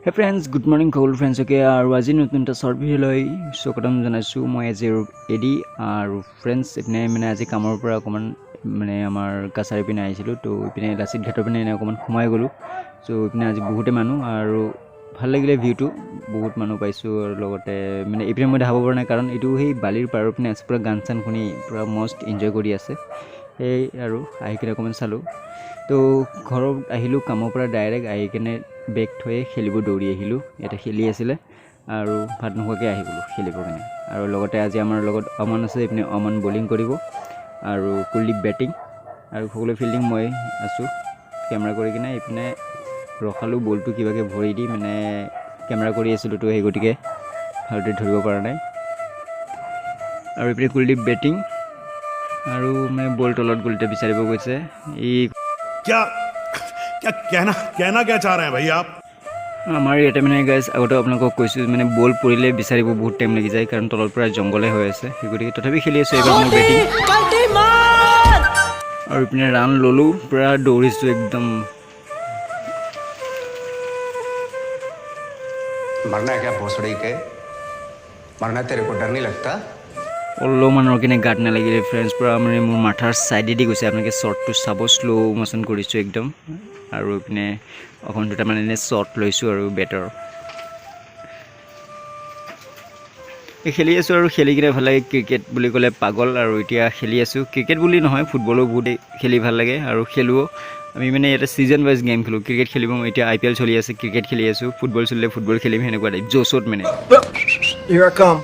Hey friends, good morning cool friends. Okay, আজি নতুন এটা শর্ট ভিডিও লৈ স্বাগতম জনাইছো মই আজি এডি আৰু ফ্ৰেন্ডছ ইপিনে মানে আজি কামৰ পৰা অকমান মানে আমাৰ কাছাৰী পিনে আহিছিলো তো ইপিনে লাচিত ঘাটৰ পিনে অকমান সোমাই গলো সো ইপিনে আজি বহুতে মানুহ আৰু ভাল লাগিলে ভিউটো বহুত মানুহ পাইছো আৰু লগতে মানে ইপিনে মই দেখাব পৰা নাই কাৰণ এটো হেই বালিৰ পাৰৰ পিনে আছে পুৰা গান চান শুনি পুৰা মস্ত এনজয় কৰি আছে এই আৰু আহি কিনে অকমান চালো তো ঘৰত আহিলো কামৰ পৰা ডাইৰেক্ট আহি কিনে বেক থৈ খেলিব দৌৰি আহিলো এটা খেলি আছিল আৰু ভাত নোখোৱাকৈ আহি গলো খেলিব কাৰণে আৰু লগতে আজি আমাৰ লগত অমন আছে ইপিনে অমন বলিং কৰিব আৰু কুলদীপ বেটিং আৰু সকলো ফিল্ডিং মই আছো কেমেৰা কৰি কিনে ইপিনে ৰখালো বলটো কিবাকে ভৰি দি মানে কেমেৰা কৰি আছিল তো সেই গতিকে ভালদৰে ধৰিব পৰা নাই আৰু ইপিনে কুলদীপ বেটিং আৰু মানে বল তলত গলতে বিচাৰিব গৈছে ই क्या क्या कहना क्या चाह रहे हैं भाई आप আমাৰ ইয়াতে মানে গাইজ আগতে আপোনালোকক কৈছোঁ মানে বল পৰিলে বিচাৰিব বহুত টাইম লাগি যায় কাৰণ তলৰ পৰা জংঘলে হৈ আছে সেই গতিকে তথাপি খেলি আছোঁ এবাৰ মোৰ বেটিং আৰু ইপিনে ৰান ল'লোঁ পূৰা দৌৰিছোঁ একদম मरना है क्या भोसड़ी के मरना तेरे को डर नहीं लगता অলপমানৰ কিনে গাত নালাগিলে ফ্ৰেণ্ডছ পূৰা মানে মোৰ মাথাৰ ছাইডেদি গৈছে আপোনালোকে শ্বৰ্টটো চাব শ্ল' মোশ্যন কৰিছোঁ একদম আৰু ইপিনে অকণ দুটা মানে এনে শ্বট লৈছোঁ আৰু বেটৰ খেলি আছোঁ আৰু খেলি কিনে ভাল লাগে ক্ৰিকেট বুলি ক'লে পাগল আৰু এতিয়া খেলি আছোঁ ক্ৰিকেট বুলি নহয় ফুটবলো বহুত খেলি ভাল লাগে আৰু খেলোঁ আমি মানে এটা ছিজন ৱাইজ গেম খেলোঁ ক্ৰিকেট খেলিব এতিয়া IPL চলি আছে ক্ৰিকেট খেলি আছোঁ ফুটবল চলিলে ফুটবল খেলিম সেনেকুৱা টাইপ জ'চত মানে Here I come.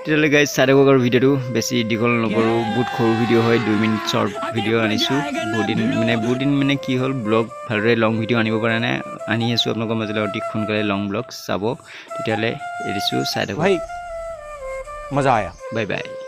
তেতিয়াহ'লে গাইজ চাই থাকক আৰু ভিডিঅ'টো বেছি দীঘল নকৰোঁ বহুত সৰু ভিডিঅ' হয় 2 মিনিট শ্বৰ্ট ভিডিঅ' আনিছোঁ বহুত দিন মানে কি হ'ল ব্লগ ভালদৰে লং ভিডিঅ' আনিব পৰা নাই আনি আছোঁ আপোনালোকৰ মাজলৈ অতি সোনকালে লং ব্লগ চাব তেতিয়াহ'লে এৰিছোঁ চাই থাকক भाई मजा आया বাই বাই